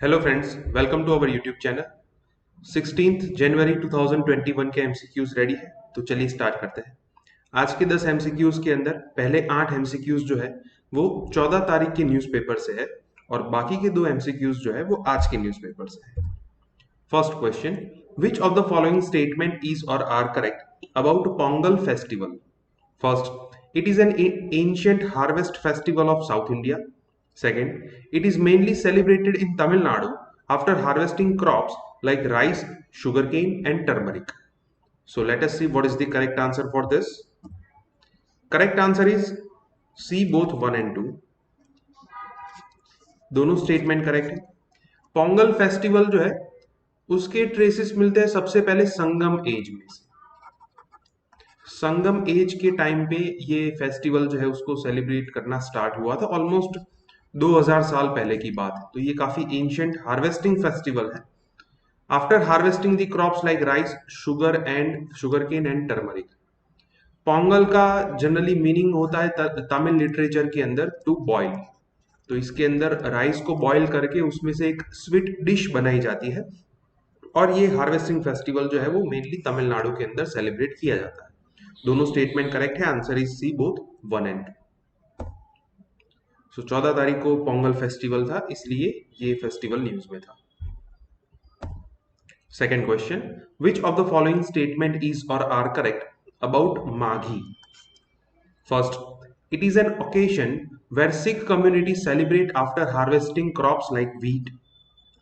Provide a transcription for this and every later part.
Hello friends, welcome to our YouTube channel. 16 जनवरी 2021 के MCQs ready है, तो चलिए स्टार्ट करते हैं। आज के 10 एमसीक्यूज के अंदर पहले 8 एमसीक्यूज जो है वो 14 तारीख के न्यूज़पेपर से है और बाकी के 2 एमसीक्यूज जो है वो आज के न्यूज़पेपर से है। First question, which of the following statement is or are correct about Pongal festival? First, it is an ancient harvest festival of South India. Second, it is mainly celebrated in Tamil Nadu after harvesting crops like rice, sugarcane, and turmeric. So let us see what is the correct answer for this. Correct answer is C, both 1 and 2. दोनों statement correct है। Pongal festival जो है उसके traces मिलते हैं सबसे पहले संगम as में से। संगम एज के टाइम पे ये फेस्टिवल जो है उसको सेलिब्रेट करना स्टार्ट हुआ था। ऑलमोस्ट 2000 साल पहले की बात है, तो ये काफी एंशियंट हार्वेस्टिंग फेस्टिवल है। After harvesting the crops like rice, sugar cane and turmeric. Pongal का जनरली मीनिंग होता है तमिल लिटरेचर के अंदर टू बॉयल। तो इसके अंदर राइस को बॉयल करके उसमें से एक स्वीट डिश बनाई जाती है और ये हार्वेस्टिंग फेस्टिवल जो है वो मेनली तमिलनाडु के अंदर सेलिब्रेट किया जाता है। दोनों स्टेटमेंट करेक्ट है। Answer is C, both 1 and 2। So 14 तारीख को पोंगल फेस्टिवल था, इसलिए ये फेस्टिवल न्यूज में था। Second question, which of the following statement is or are correct about Maghi? First, it is an occasion where Sikh community celebrate after harvesting crops like wheat.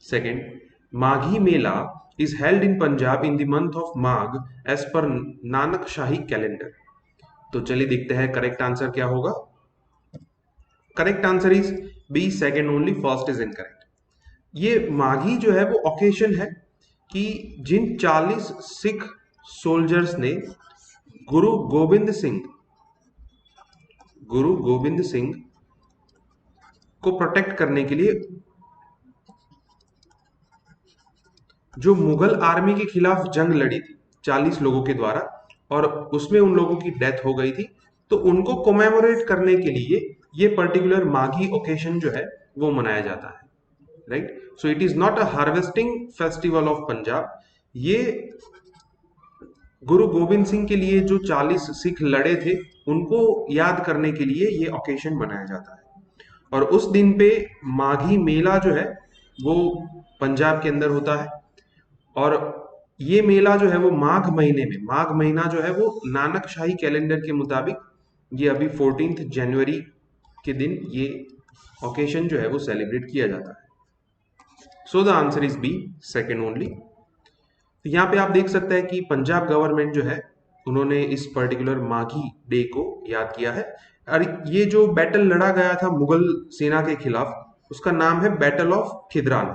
Second, Maghi Mela is held in Punjab in the month of Magh as per Nanak Shahi calendar. तो चलिए देखते हैं correct answer क्या होगा। Correct answer is B, second only, first is incorrect. ये माघी जो है वो ओकेशन है कि जिन 40 सिख सोल्जर्स ने गुरु गोविंद सिंह को प्रोटेक्ट करने के लिए जो मुगल आर्मी के खिलाफ जंग लड़ी थी 40 लोगों के द्वारा, और उसमें उन लोगों की डेथ हो गई थी, तो उनको कोमेमोरेट करने के लिए ये पर्टिकुलर माघी ओकेशन जो है वो मनाया जाता है, right. So it is not a harvesting festival of Punjab. ये गुरु गोविंद सिंह के लिए जो 40 सिख लड़े थे उनको याद करने के लिए ये ओकेशन मनाया जाता है। और उस दिन पे माघी मेला जो है वो पंजाब के अंदर होता है, और ये मेला जो है वो माघ महीना जो है वो नानक शाही कैलेंडर के मुताबिक ये अभी 14 जनवरी के दिन ये ओकेशन जो है वो सेलिब्रेट किया जाता है। So the answer is B, second only. तो यहाँ पे आप देख सकते हैं कि पंजाब गवर्नमेंट जो है उन्होंने इस पर्टिकुलर माघी डे को याद किया है। और ये जो बैटल लड़ा गया था मुगल सेना के खिलाफ उसका नाम है battle of Khidrana.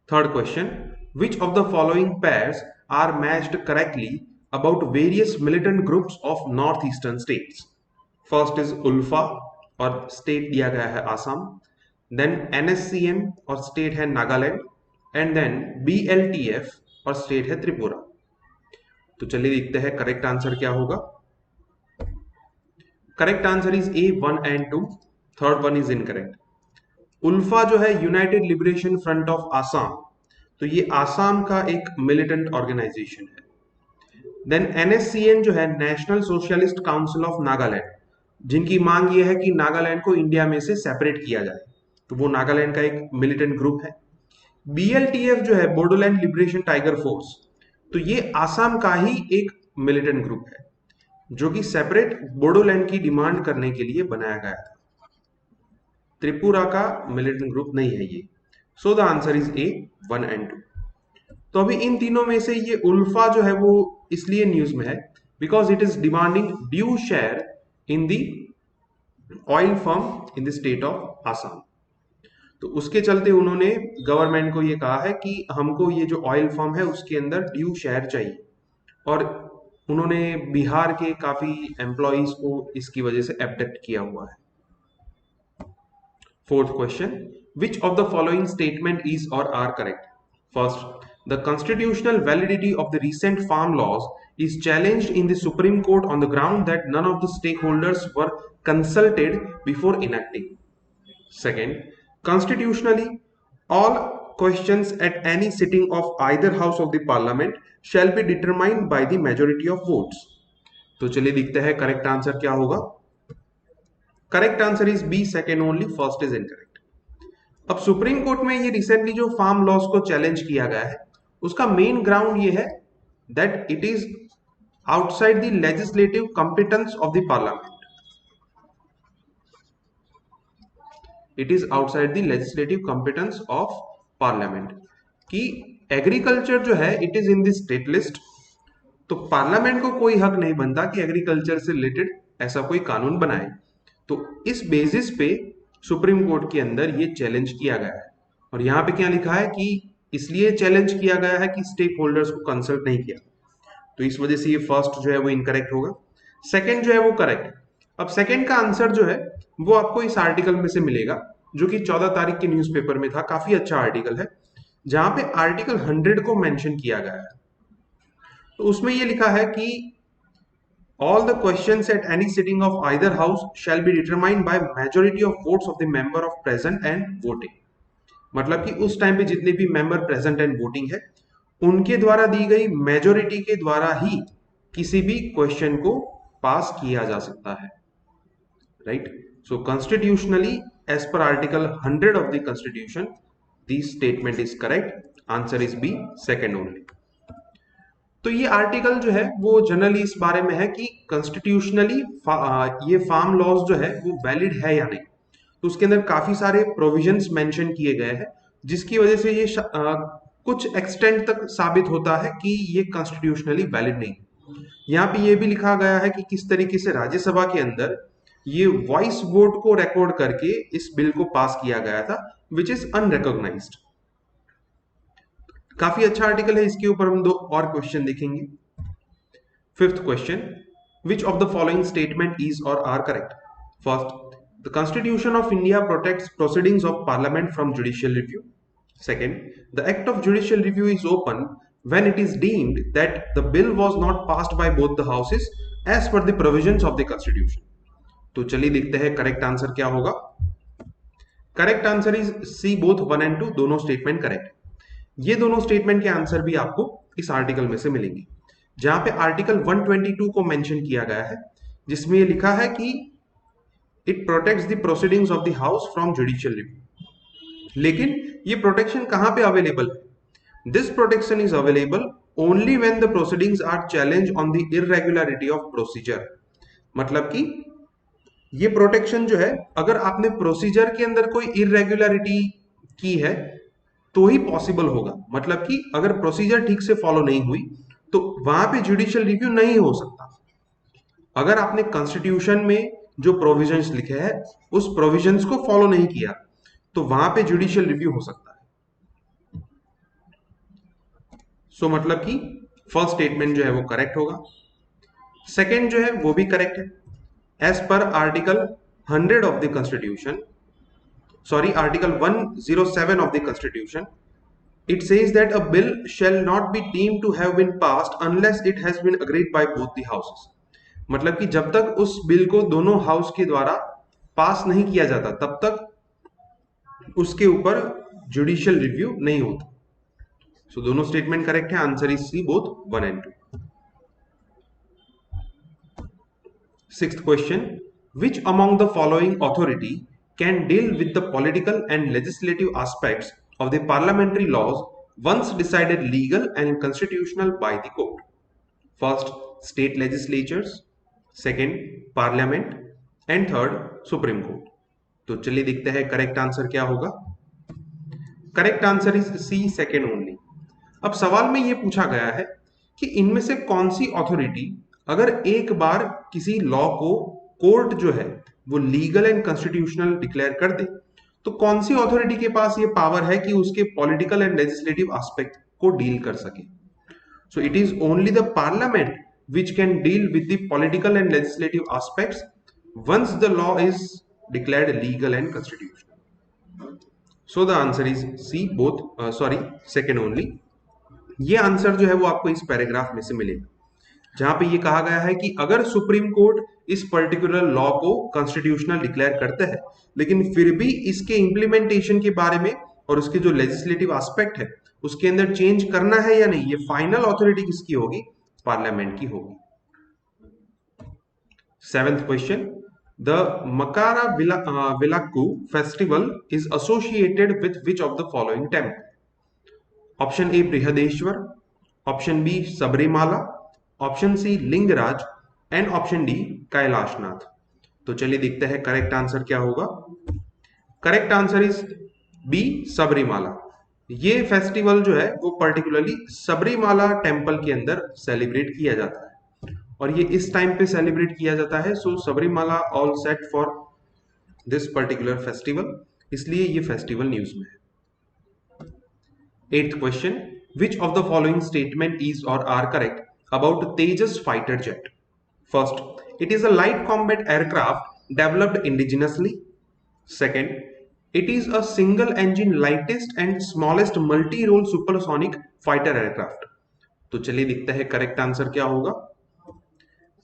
Third question, which of the following pairs are matched correctly about various militant groups of north eastern states? First is ULFA और स्टेट दिया गया है आसाम, देन एनएससीएम और स्टेट है नागालैंड, एंड देन बीएलटीएफ और स्टेट है त्रिपुरा। तो चलिए देखते हैं करेक्ट आंसर क्या होगा। Correct answer is A, 1 and 2, third one is incorrect. ULFA जो है united liberation front of Assam, तो ये आसाम का एक मिलिटेंट ऑर्गेनाइजेशन है। देन एनएससीएन जो है national socialist council of Nagaland, जिनकी मांग ये है कि नागालैंड को इंडिया में से सेपरेट किया जाए, तो वो नागालैंड का एक मिलिटेंट ग्रुप है। बीएलटीएफ जो है बोडोलैंड लिबरेशन टाइगर फोर्स, तो ये आसाम का ही एक मिलिटेंट ग्रुप है जो कि सेपरेट बोडोलैंड की डिमांड करने के लिए बनाया गया था। त्रिपुरा का मिलिटेंट ग्रुप नहीं है ये। सो the answer is A, 1 and 2। तो अभी इन तीनों में से ये उल्फा जो है वो इसलिए न्यूज में है because it is demanding due share in the oil firm in the state of Assam. तो उसके चलते उन्होंने गवर्नमेंट को ये कहा है कि हमको ये जो ऑयल फर्म है उसके अंदर ड्यू शेयर चाहिए, और उन्होंने बिहार के काफी एम्प्लॉइज को इसकी वजह से एब्डक्ट किया हुआ है। Fourth question, which of the following statement is or are correct? First, the constitutional validity of the recent farm laws is challenged in the Supreme Court on the ground that none of the stakeholders were consulted before enacting. Second, constitutionally, all questions at any sitting of either house of the parliament shall be determined by the majority of votes. तो चलिए देखते हैं correct answer क्या होगा. Correct answer is B, second only, first is incorrect. अब supreme court में ये recently जो फार्म लॉज को चैलेंज किया गया है उसका मेन ग्राउंड ये है that it is outside the legislative competence of the parliament. It is outside the legislative competence of parliament. कि एग्रीकल्चर जो है it is in the state list, तो पार्लियामेंट को कोई हक नहीं बनता कि एग्रीकल्चर से रिलेटेड ऐसा कोई कानून बनाए. तो इस बेसिस पे सुप्रीम कोर्ट के अंदर ये चैलेंज किया गया है. और यहाँ पे क्या लिखा है कि इसलिए चैलेंज किया गया है कि स्टेक होल्डर्स को कंसल्ट नहीं किया. तो इस वजह से ये फर्स्ट जो है वो इनकरेक्ट होगा, सेकंड जो है वो करेक्ट. अब सेकंड का आंसर जो है वो आपको इस आर्टिकल में से मिलेगा जो कि 14 तारीख के न्यूज़पेपर में था. काफी अच्छा आर्टिकल है जहां पे आर्टिकल 100 को मेंशन किया गया है. तो उसमें ये लिखा है कि all the questions at any sitting of either house shall be determined by majority of votes of the member of present and voting. मतलब कि उस टाइम पे जितने भी मेंबर प्रेजेंट एंड वोटिंग है उनके द्वारा दी गई मेजोरिटी के द्वारा ही किसी भी क्वेश्चन को पास किया जा सकता है. Right. So constitutionally as per article 100 of the constitution this statement is correct. Answer is B, second only. तो ये आर्टिकल जो है वो जनरली इस बारे में है कि कॉन्स्टिट्यूशनली ये फार्म लॉज जो है वो वैलिड है या नहीं. तो उसके अंदर काफी सारे प्रोविजंस मेंशन किए गए हैं जिसकी वजह से ये कुछ एक्सटेंट तक साबित होता है कि ये कॉन्स्टिट्यूशनली वैलिड नहीं. यहाँ पे ये भी लिखा गया है कि किस तरीके से राज्यसभा के अंदर ये वॉइस वोट को रिकॉर्ड करके इस बिल को पास किया गया था विच इज अनरिकॉग्नाइज्ड. काफी अच्छा आर्टिकल है. इसके ऊपर हम दो और क्वेश्चन देखेंगे. Fifth question, which of the following statement is or are correct. First, the constitution of India protects proceedings of parliament from judicial review. Second, the act of judicial review is open when it is deemed that the bill was not passed by both the houses as per the provisions of the constitution. तो चलिए देखते हैं correct answer क्या होगा. Correct answer is C, both 1 and 2 दोनों statement correct. ये दोनों statement के आंसर भी आपको इस आर्टिकल में से मिलेंगे जहां पे आर्टिकल 122 को मेंशन किया गया है जिसमें ये लिखा है कि it protects the proceedings of the house from judicial review. लेकिन ये प्रोटेक्शन कहां पे अवेलेबल है? This protection is available only when the proceedings are challenged on the irregularity of procedure. मतलब कि ये प्रोटेक्शन जो है अगर आपने प्रोसीजर के अंदर कोई इरेगुलरिटी की है तो ही पॉसिबल होगा. मतलब कि अगर प्रोसीजर ठीक से फॉलो नहीं हुई तो वहां पे जुडिशियल रिव्यू नहीं हो सकता. अगर आपने कॉन्स्टिट्यूशन में जो प्रोविजंस लिखे हैं उस प्रोविजंस को फॉलो नहीं किया तो वहां पे जुडिशियल रिव्यू हो सकता है. सो मतलब कि फर्स्ट स्टेटमेंट जो है वो करेक्ट होगा. सेकंड जो है वो भी करेक्ट है. As per article 100 of the constitution, sorry article 107 of the constitution, it says that a bill shall not be deemed to have been passed unless it has been agreed by both the houses. मतलब कि जब तक उस bill को दोनों house के द्वारा पास नहीं किया जाता तब तक उसके ऊपर जुडिशियल रिव्यू नहीं होता. सो दोनों स्टेटमेंट करेक्ट है. Answer is C, both 1 and 2. Sixth question, which among the following authority can deal with the political and legislative aspects of the parliamentary laws once decided legal and constitutional by the court? First, state legislatures, second, parliament, and third, Supreme Court. तो चलिए देखते हैं correct answer क्या होगा. Correct answer is C, second only. अब सवाल में यह पूछा गया है कि इनमें से कौन सी अथॉरिटी अगर एक बार किसी लॉ को कोर्ट जो है वो लीगल एंड कॉन्स्टिट्यूशनल डिक्लेयर कर दे तो कौन सी अथॉरिटी के पास ये पावर है कि उसके पॉलिटिकल एंड लेजिस्लेटिव एस्पेक्ट को डील कर सके. So it is only the parliament which can deal with the political and legislative aspects once the law is declared legal and constitutional. So the answer is C, both, sorry second only. ये answer जो है वो आपको इस paragraph में से मिलेगा. जहां पे ये कहा गया है कि अगर सुप्रीम कोर्ट इस पर्टिकुलर लॉ को कॉन्स्टिट्यूशनल डिक्लेयर करता है, लेकिन फिर भी इसके इम्प्लीमेंटेशन के बारे में और उसके जो लेजिस्लेटिव एस्पेक्ट है उसके अंदर चेंज करना है या नहीं, ये फाइनल अथॉरिटी किसकी होगी? पार्लियामेंट की होगी। Seventh question, the Makara Vilakku festival is associated with which of the following temple? Option A Brihadeeswara, option B Sabarimala, option C Lingaraj and option D Kailasanath. तो चलिए देखते हैं करेक्ट आंसर क्या होगा। Correct answer is B Sabarimala. ये फेस्टिवल जो है वो पर्टिकुलरली सबरीमाला टेम्पल के अंदर सेलिब्रेट किया जाता है और ये इस टाइम पे सेलिब्रेट किया जाता है। So Sabarimala all set for this particular festival, इसलिए ये फेस्टिवल न्यूज में है। Eighth question, which of the following statement is or are correct about Tejas fighter jet? First, it is a light combat aircraft developed indigenously. Second, it is a single engine lightest and smallest multi-role supersonic fighter aircraft. तो चलिए देखते हैं correct answer क्या होगा।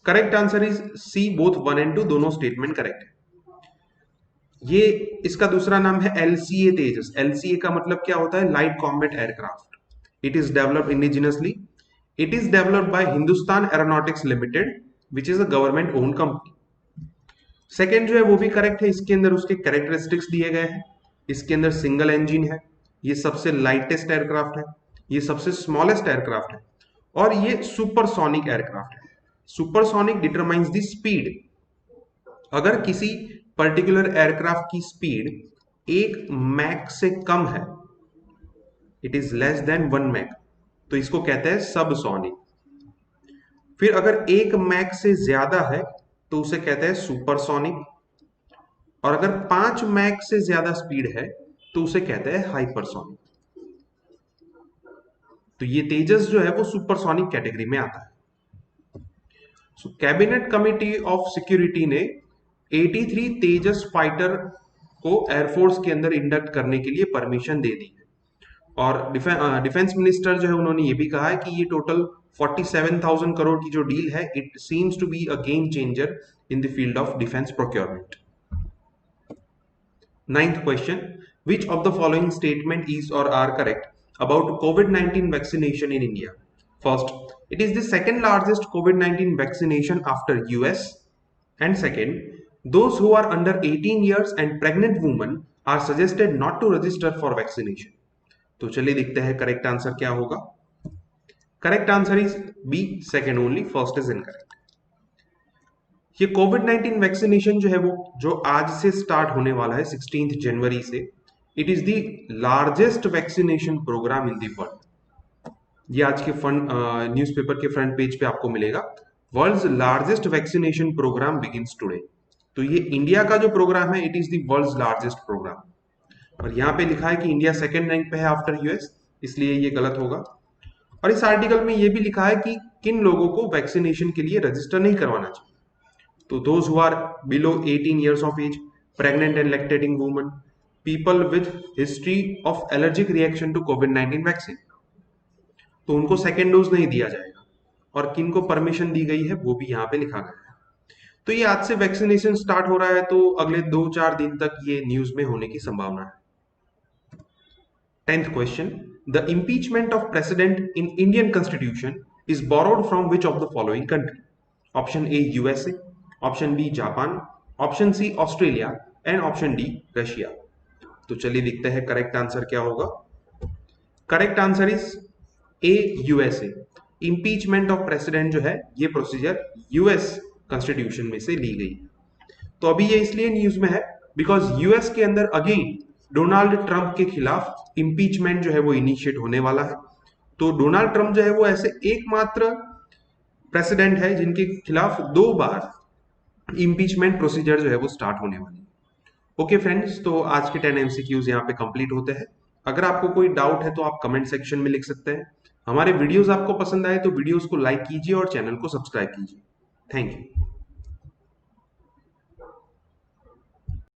Correct answer is C, both 1 and 2 दोनों statement correct है। ये इसका दूसरा नाम है एलसीए तेजस। एलसीए का मतलब क्या होता है? Light combat aircraft. It is developed indigenously. It is developed by Hindustan aeronautics limited which is a government own company. Second जो है वो भी करेक्ट है, इसके अंदर उसके कैरेक्टरिस्टिक्स दिए गए हैं। इसके अंदर सिंगल इंजन है, ये सबसे लाइटेस्ट एयरक्राफ्ट है, ये सबसे स्मॉलेस्ट एयरक्राफ्ट है और ये सुपरसोनिक एयरक्राफ्ट है। Supersonic determines the speed. अगर किसी पर्टिकुलर एयरक्राफ्ट की स्पीड 1 मैक से कम है, it is less than 1 mach, तो इसको कहते हैं सबसोनिक। फिर अगर 1 मैक से ज्यादा है तो उसे कहते हैं सुपरसोनिक, और अगर 5 मैक से ज्यादा स्पीड है तो उसे कहते हैं हाइपरसोनिक। तो ये तेजस जो है वो सुपरसोनिक कैटेगरी में आता है। सो कैबिनेट कमिटी ऑफ सिक्योरिटी ने 83 तेजस फाइटर को एयरफोर्स के अंदर इंडक्ट करने के लिए परमिशन दे दी है और डिफेंस मिनिस्टर जो है उन्होंने ये भी कहा है कि ये टोटल 47,000 करोड़ की जो डील है, it seems to be a game changer in the field of defence procurement. Ninth question, which of the following statement is or are correct about COVID-19 vaccination in India? First, it is the second largest COVID-19 vaccination after US. And second, those who are under 18 years and pregnant women are suggested not to register for vaccination. तो चलिए देखते हैं correct answer क्या होगा। Correct answer is B, second only, first is incorrect. ये कोविड-19 vaccination जो है वो जो आज से स्टार्ट होने वाला है 16 जनवरी से, it is the largest vaccination programme in the world. ये आज के न्यूज़पेपर के फ्रंट पेज पे आपको मिलेगा, world's largest vaccination programme begins today. तो ये इंडिया का जो प्रोग्राम है, it is the world's largest programme. और यहाँ पे लिखा है कि इंडिया सेकेंड रैंक पे है आफ्टर यूएस, इसलिए ये गलत होगा। और इस आर्टिकल में ये भी लिखा है कि किन लोगों को वैक्सीनेशन के लिए रजिस्टर नहीं करवाना चाहिए। तो those who are below 18 years of age, pregnant and lactating women, people with history of allergic reaction to COVID-19 vaccine, तो उनको सेकेंड डोज नहीं दिया जाएगा। और किन को परमिशन दी गई है वो भी यहाँ पे लिखा गया है। तो ये आज से वैक्सीनेशन स्टार्ट हो रहा है, तो अगले 2-4 दिन तक ये न्यूज में होने की संभावना है। 10th question, the impeachment of president in Indian constitution is borrowed from which of the following country? Option A USA, option B Japan, option C Australia and option D Russia. तो चलिए देखते हैं correct answer क्या होगा। Correct answer is A, USA. Impeachment of president जो है ये procedure US constitution में से ली गई। तो अभी ये इसलिए न्यूज में है बिकॉज यूएस के अंदर अगेन डोनाल्ड ट्रंप के खिलाफ इंपीचमेंट जो है वो इनिशिएट होने वाला है। तो डोनाल्ड ट्रंप जो है वो ऐसे एकमात्र प्रेसिडेंट है जिनके खिलाफ 2 बार इंपीचमेंट प्रोसीजर जो है वो स्टार्ट होने वाली है। ओके फ्रेंड्स, तो आज के 10 एमसीक्यूज यहाँ पे कंप्लीट होते हैं। अगर आपको कोई डाउट है तो आप कमेंट सेक्शन में लिख सकते हैं। हमारे वीडियोस आपको पसंद आए तो वीडियोस को लाइक कीजिए और चैनल को सब्सक्राइब कीजिए। Thank you.